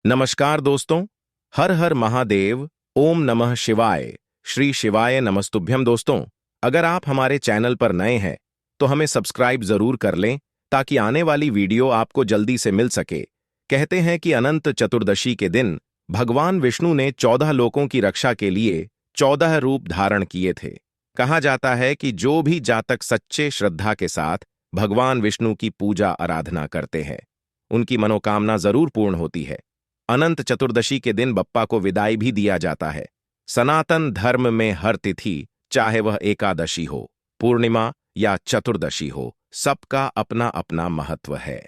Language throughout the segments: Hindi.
नमस्कार दोस्तों। हर हर महादेव। ओम नमः शिवाय। श्री शिवाय नमस्तुभ्यम। दोस्तों, अगर आप हमारे चैनल पर नए हैं तो हमें सब्सक्राइब जरूर कर लें ताकि आने वाली वीडियो आपको जल्दी से मिल सके। कहते हैं कि अनंत चतुर्दशी के दिन भगवान विष्णु ने 14 लोकों की रक्षा के लिए 14 रूप धारण किए थे। कहा जाता है कि जो भी जातक सच्चे श्रद्धा के साथ भगवान विष्णु की पूजा आराधना करते हैं उनकी मनोकामना जरूर पूर्ण होती है। अनंत चतुर्दशी के दिन बप्पा को विदाई भी दिया जाता है। सनातन धर्म में हर तिथि, चाहे वह एकादशी हो, पूर्णिमा या चतुर्दशी हो, सबका अपना अपना महत्व है।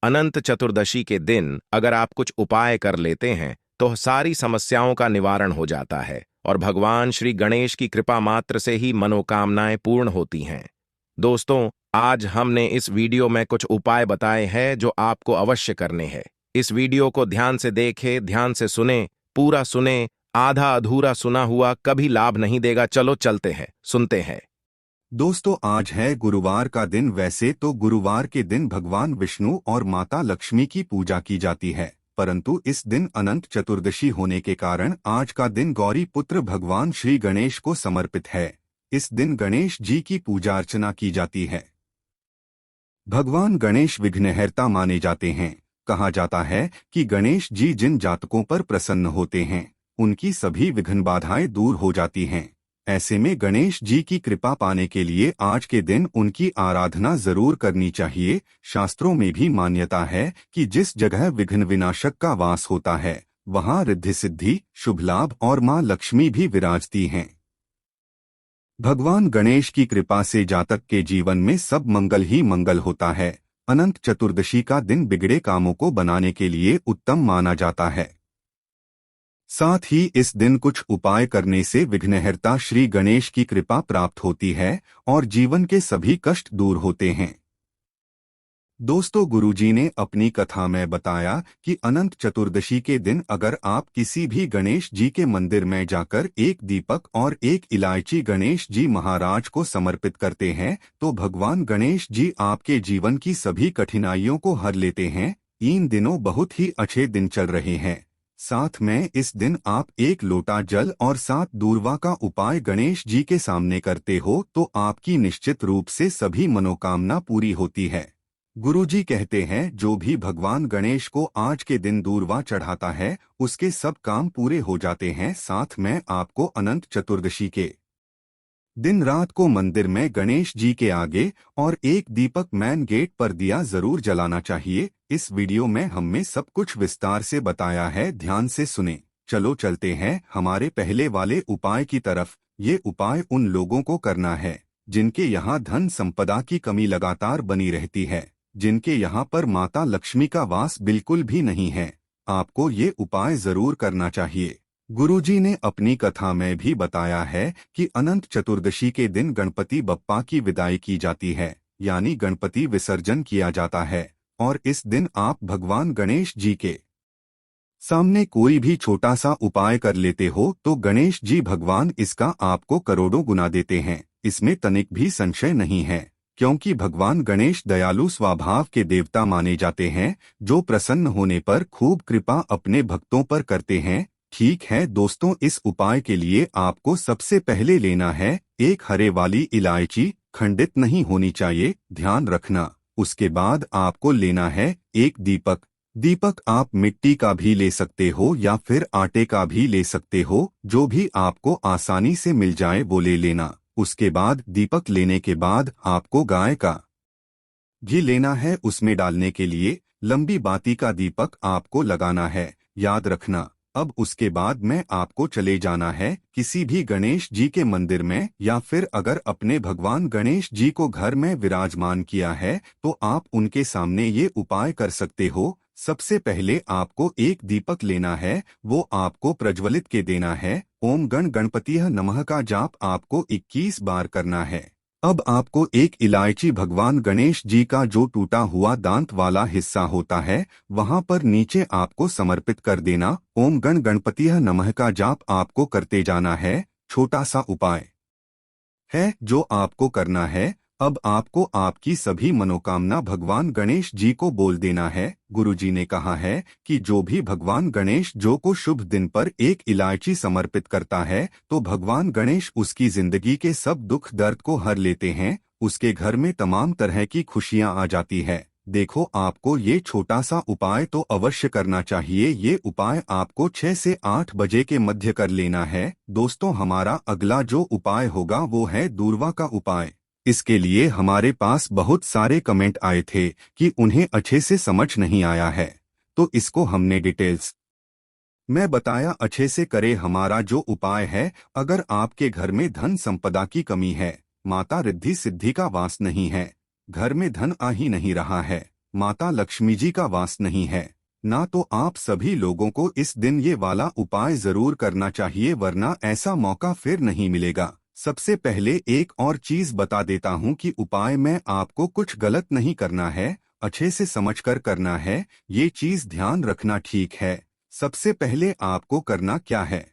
अनंत चतुर्दशी के दिन अगर आप कुछ उपाय कर लेते हैं तो सारी समस्याओं का निवारण हो जाता है और भगवान श्री गणेश की कृपा मात्र से ही मनोकामनाएं पूर्ण होती हैं। दोस्तों, आज हमने इस वीडियो में कुछ उपाय बताए हैं जो आपको अवश्य करने हैं। इस वीडियो को ध्यान से देखें, ध्यान से सुने, पूरा सुने। आधा अधूरा सुना हुआ कभी लाभ नहीं देगा। चलो चलते हैं, सुनते हैं। दोस्तों, आज है गुरुवार का दिन। वैसे तो गुरुवार के दिन भगवान विष्णु और माता लक्ष्मी की पूजा की जाती है, परंतु इस दिन अनंत चतुर्दशी होने के कारण आज का दिन गौरी पुत्र भगवान श्री गणेश को समर्पित है। इस दिन गणेश जी की पूजा अर्चना की जाती है। भगवान गणेश विघ्नहर्ता माने जाते हैं। कहा जाता है कि गणेश जी जिन जातकों पर प्रसन्न होते हैं उनकी सभी विघ्न बाधाएं दूर हो जाती हैं। ऐसे में गणेश जी की कृपा पाने के लिए आज के दिन उनकी आराधना जरूर करनी चाहिए। शास्त्रों में भी मान्यता है कि जिस जगह विघ्न विनाशक का वास होता है वहां रिद्धि सिद्धि, शुभ लाभ और मां लक्ष्मी भी विराजती हैं। भगवान गणेश की कृपा से जातक के जीवन में सब मंगल ही मंगल होता है। अनंत चतुर्दशी का दिन बिगड़े कामों को बनाने के लिए उत्तम माना जाता है। साथ ही इस दिन कुछ उपाय करने से विघ्नहर्ता श्री गणेश की कृपा प्राप्त होती है और जीवन के सभी कष्ट दूर होते हैं। दोस्तों, गुरुजी ने अपनी कथा में बताया कि अनंत चतुर्दशी के दिन अगर आप किसी भी गणेश जी के मंदिर में जाकर एक दीपक और एक इलायची गणेश जी महाराज को समर्पित करते हैं तो भगवान गणेश जी आपके जीवन की सभी कठिनाइयों को हर लेते हैं। इन दिनों बहुत ही अच्छे दिन चल रहे हैं। साथ में इस दिन आप एक लोटा जल और 7 दूर्वा का उपाय गणेश जी के सामने करते हो तो आपकी निश्चित रूप से सभी मनोकामना पूरी होती है। गुरुजी कहते हैं जो भी भगवान गणेश को आज के दिन दूर्वा चढ़ाता है उसके सब काम पूरे हो जाते हैं। साथ में आपको अनंत चतुर्दशी के दिन रात को मंदिर में गणेश जी के आगे और एक दीपक मैन गेट पर दिया जरूर जलाना चाहिए। इस वीडियो में हमने सब कुछ विस्तार से बताया है, ध्यान से सुने। चलो चलते हैं हमारे पहले वाले उपाय की तरफ। ये उपाय उन लोगों को करना है जिनके यहाँ धन संपदा की कमी लगातार बनी रहती है, जिनके यहाँ पर माता लक्ष्मी का वास बिल्कुल भी नहीं है। आपको ये उपाय जरूर करना चाहिए। गुरुजी ने अपनी कथा में भी बताया है कि अनंत चतुर्दशी के दिन गणपति बप्पा की विदाई की जाती है, यानी गणपति विसर्जन किया जाता है। और इस दिन आप भगवान गणेश जी के सामने कोई भी छोटा सा उपाय कर लेते हो तो गणेश जी भगवान इसका आपको करोड़ों गुना देते हैं। इसमें तनिक भी संशय नहीं है, क्योंकि भगवान गणेश दयालु स्वभाव के देवता माने जाते हैं जो प्रसन्न होने पर खूब कृपा अपने भक्तों पर करते हैं। ठीक है दोस्तों, इस उपाय के लिए आपको सबसे पहले लेना है एक हरे वाली इलायची, खंडित नहीं होनी चाहिए, ध्यान रखना। उसके बाद आपको लेना है एक दीपक। दीपक आप मिट्टी का भी ले सकते हो या फिर आटे का भी ले सकते हो, जो भी आपको आसानी से मिल जाए वो ले लेना। उसके बाद दीपक लेने के बाद आपको गाय का घी लेना है। उसमें डालने के लिए लंबी बाती का दीपक आपको लगाना है, याद रखना। अब उसके बाद में आपको चले जाना है किसी भी गणेश जी के मंदिर में, या फिर अगर अपने भगवान गणेश जी को घर में विराजमान किया है तो आप उनके सामने ये उपाय कर सकते हो। सबसे पहले आपको एक दीपक लेना है, वो आपको प्रज्वलित के देना है। ओम गण गणपतिः नमः का जाप आपको 21 बार करना है। अब आपको एक इलायची भगवान गणेश जी का जो टूटा हुआ दांत वाला हिस्सा होता है वहां पर नीचे आपको समर्पित कर देना। ओम गण गणपतिः नमः का जाप आपको करते जाना है। छोटा सा उपाय है जो आपको करना है, अब आपको आपकी सभी मनोकामना भगवान गणेश जी को बोल देना है। गुरुजी ने कहा है कि जो भी भगवान गणेश जो को शुभ दिन पर एक इलायची समर्पित करता है तो भगवान गणेश उसकी जिंदगी के सब दुख दर्द को हर लेते हैं, उसके घर में तमाम तरह की खुशियां आ जाती है। देखो, आपको ये छोटा सा उपाय तो अवश्य करना चाहिए। ये उपाय आपको 6 से 8 बजे के मध्य कर लेना है। दोस्तों, हमारा अगला जो उपाय होगा वो है दूर्वा का उपाय। इसके लिए हमारे पास बहुत सारे कमेंट आए थे कि उन्हें अच्छे से समझ नहीं आया है, तो इसको हमने डिटेल्स में बताया। अच्छे से करे। हमारा जो उपाय है, अगर आपके घर में धन संपदा की कमी है, माता रिद्धि सिद्धि का वास नहीं है, घर में धन आ ही नहीं रहा है, माता लक्ष्मी जी का वास नहीं है ना, तो आप सभी लोगों को इस दिन ये वाला उपाय जरूर करना चाहिए, वरना ऐसा मौका फिर नहीं मिलेगा। सबसे पहले एक और चीज बता देता हूं कि उपाय में आपको कुछ गलत नहीं करना है, अच्छे से समझकर करना है। ये चीज ध्यान रखना, ठीक है। सबसे पहले आपको करना क्या है,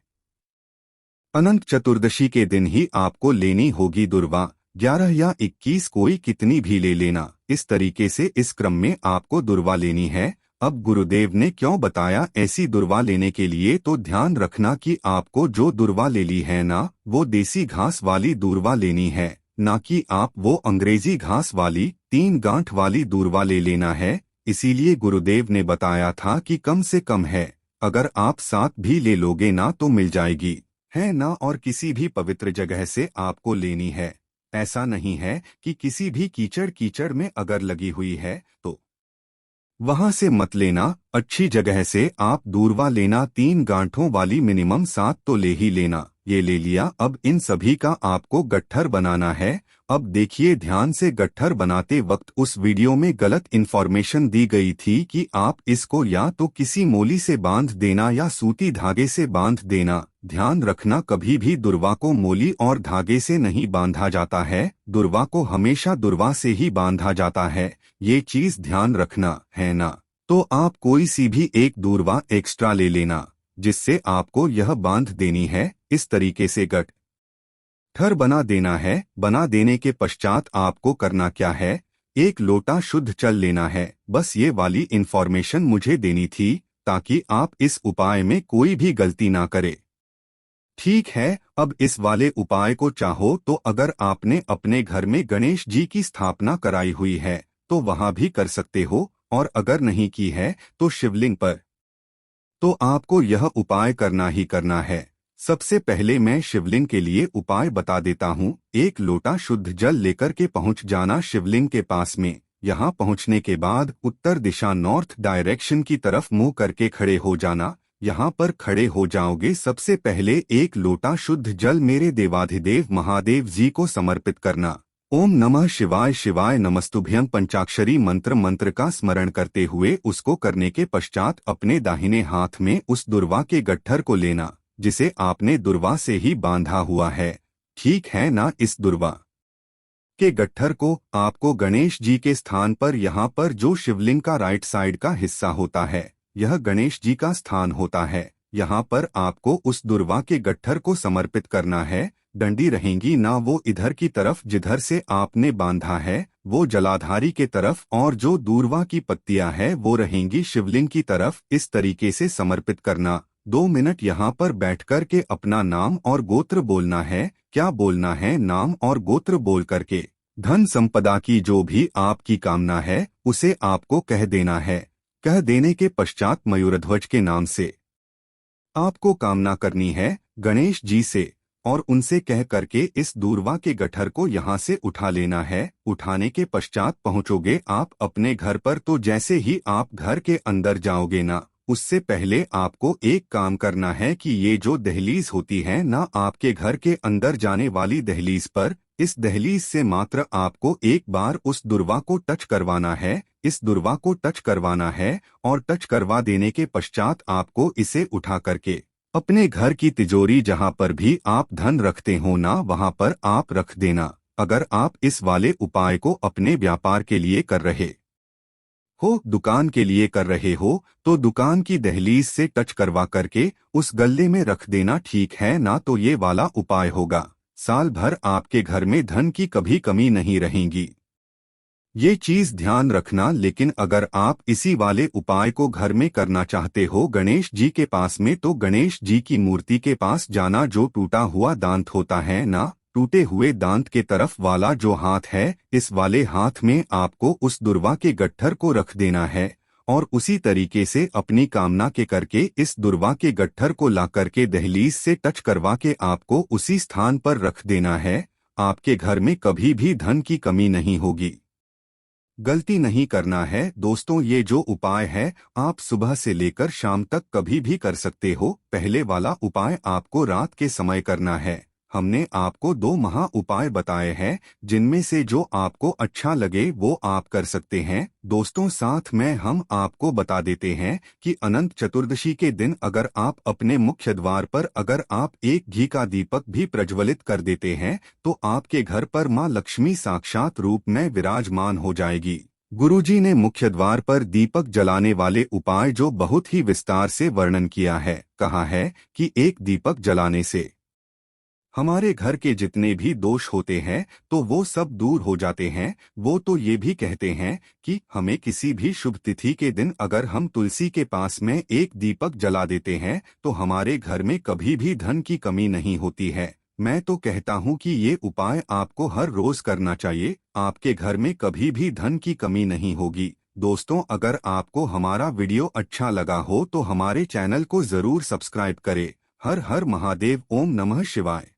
अनंत चतुर्दशी के दिन ही आपको लेनी होगी दुर्वा। 11 या 21 कोई कितनी भी ले लेना। इस तरीके से इस क्रम में आपको दुर्वा लेनी है। अब गुरुदेव ने क्यों बताया ऐसी दुर्वा लेने के लिए, तो ध्यान रखना कि आपको जो दुर्वा ले ली है ना, वो देसी घास वाली दुर्वा लेनी है, ना कि आप वो अंग्रेजी घास वाली 3 गांठ वाली दुर्वा ले लेना है। इसीलिए गुरुदेव ने बताया था कि कम से कम है, अगर आप 7 भी ले लोगे ना तो मिल जाएगी, है ना। और किसी भी पवित्र जगह से आपको लेनी है। ऐसा नहीं है कि किसी भी कीचड़ कीचड़ में अगर लगी हुई है तो वहां से मत लेना। अच्छी जगह से आप दूरवा लेना। 3 गांठों वाली मिनिमम 7 तो ले ही लेना। ये ले लिया। अब इन सभी का आपको गट्ठर बनाना है। अब देखिए ध्यान से, गट्ठर बनाते वक्त उस वीडियो में गलत इन्फॉर्मेशन दी गई थी कि आप इसको या तो किसी मोली से बांध देना या सूती धागे से बांध देना। ध्यान रखना, कभी भी दुर्वा को मोली और धागे से नहीं बांधा जाता है, दुर्वा को हमेशा दुर्वा से ही बांधा जाता है। ये चीज ध्यान रखना, है ना। तो आप कोई सी भी एक दुर्वा एक्स्ट्रा ले लेना, जिससे आपको यह बांध देनी है। इस तरीके से गट्ठर बना देना है। बना देने के पश्चात आपको करना क्या है, 1 लोटा शुद्ध जल लेना है। बस ये वाली इन्फॉर्मेशन मुझे देनी थी ताकि आप इस उपाय में कोई भी गलती ना करे, ठीक है। अब इस वाले उपाय को चाहो तो अगर आपने अपने घर में गणेश जी की स्थापना कराई हुई है तो वहां भी कर सकते हो, और अगर नहीं की है तो शिवलिंग पर, तो आपको यह उपाय करना ही करना है। सबसे पहले मैं शिवलिंग के लिए उपाय बता देता हूँ। 1 लोटा शुद्ध जल लेकर के पहुँच जाना शिवलिंग के पास में। यहाँ पहुँचने के बाद उत्तर दिशा नॉर्थ डायरेक्शन की तरफ मुंह करके खड़े हो जाना। यहाँ पर खड़े हो जाओगे, सबसे पहले 1 लोटा शुद्ध जल मेरे देवाधिदेव महादेव जी को समर्पित करना। ओम नमः शिवाय शिवाय नमस्तुभ्यं पंचाक्षरी मंत्र का स्मरण करते हुए उसको करने के पश्चात अपने दाहिने हाथ में उस दुर्वा के गट्ठर को लेना, जिसे आपने दुर्वा से ही बांधा हुआ है, ठीक है ना। इस दुर्वा के गट्ठर को आपको गणेश जी के स्थान पर, यहाँ पर जो शिवलिंग का राइट साइड का हिस्सा होता है, यह गणेश जी का स्थान होता है, यहाँ पर आपको उस दुर्वा के गट्ठर को समर्पित करना है। डंडी रहेंगी ना वो इधर की तरफ जिधर से आपने बांधा है, वो जलाधारी के तरफ, और जो दूरवा की पत्तियां है वो रहेंगी शिवलिंग की तरफ। इस तरीके से समर्पित करना। 2 मिनट यहाँ पर बैठकर के अपना नाम और गोत्र बोलना है। क्या बोलना है, नाम और गोत्र बोल करके धन संपदा की जो भी आपकी कामना है उसे आपको कह देना है। कह देने के पश्चात मयूरध्वज के नाम से आपको कामना करनी है गणेश जी से, और उनसे कह करके इस दूरवा के गट्ठर को यहाँ से उठा लेना है। उठाने के पश्चात पहुँचोगे आप अपने घर पर, तो जैसे ही आप घर के अंदर जाओगे ना, उससे पहले आपको एक काम करना है कि ये जो दहलीज होती है ना आपके घर के अंदर जाने वाली दहलीज पर, इस दहलीज से मात्र आपको एक बार उस दुर्वा को टच करवाना है। इस दुर्वा को टच करवाना है, और टच करवा देने के पश्चात आपको इसे उठा करके अपने घर की तिजोरी जहां पर भी आप धन रखते हो ना, वहां पर आप रख देना। अगर आप इस वाले उपाय को अपने व्यापार के लिए कर रहे हो, दुकान के लिए कर रहे हो, तो दुकान की दहलीज से टच करवा करके उस गल्ले में रख देना, ठीक है ना। तो ये वाला उपाय होगा। साल भर आपके घर में धन की कभी कमी नहीं रहेगी। ये चीज ध्यान रखना। लेकिन अगर आप इसी वाले उपाय को घर में करना चाहते हो गणेश जी के पास में, तो गणेश जी की मूर्ति के पास जाना। जो टूटा हुआ दांत होता है ना, टूटे हुए दांत के तरफ वाला जो हाथ है, इस वाले हाथ में आपको उस दुर्वा के गट्ठर को रख देना है और उसी तरीके से अपनी कामना के करके इस दुर्वा के गट्ठर को ला करके दहलीज से टच करवा के आपको उसी स्थान पर रख देना है। आपके घर में कभी भी धन की कमी नहीं होगी। गलती नहीं करना है दोस्तों। ये जो उपाय है आप सुबह से लेकर शाम तक कभी भी कर सकते हो। पहले वाला उपाय आपको रात के समय करना है। हमने आपको 2 महा उपाय बताए हैं, जिनमें से जो आपको अच्छा लगे वो आप कर सकते हैं। दोस्तों साथ में हम आपको बता देते हैं कि अनंत चतुर्दशी के दिन अगर आप अपने मुख्य द्वार पर अगर आप एक घी का दीपक भी प्रज्वलित कर देते हैं, तो आपके घर पर मां लक्ष्मी साक्षात रूप में विराजमान हो जाएगी। गुरुजी ने मुख्य द्वार पर दीपक जलाने वाले उपाय जो बहुत ही विस्तार से वर्णन किया है। कहा है कि एक दीपक जलाने से हमारे घर के जितने भी दोष होते हैं तो वो सब दूर हो जाते हैं। वो तो ये भी कहते हैं कि हमें किसी भी शुभ तिथि के दिन अगर हम तुलसी के पास में एक दीपक जला देते हैं तो हमारे घर में कभी भी धन की कमी नहीं होती है। मैं तो कहता हूँ कि ये उपाय आपको हर रोज करना चाहिए। आपके घर में कभी भी धन की कमी नहीं होगी। दोस्तों अगर आपको हमारा वीडियो अच्छा लगा हो तो हमारे चैनल को जरूर सब्सक्राइब करें। हर हर महादेव। ओम नमः शिवाय।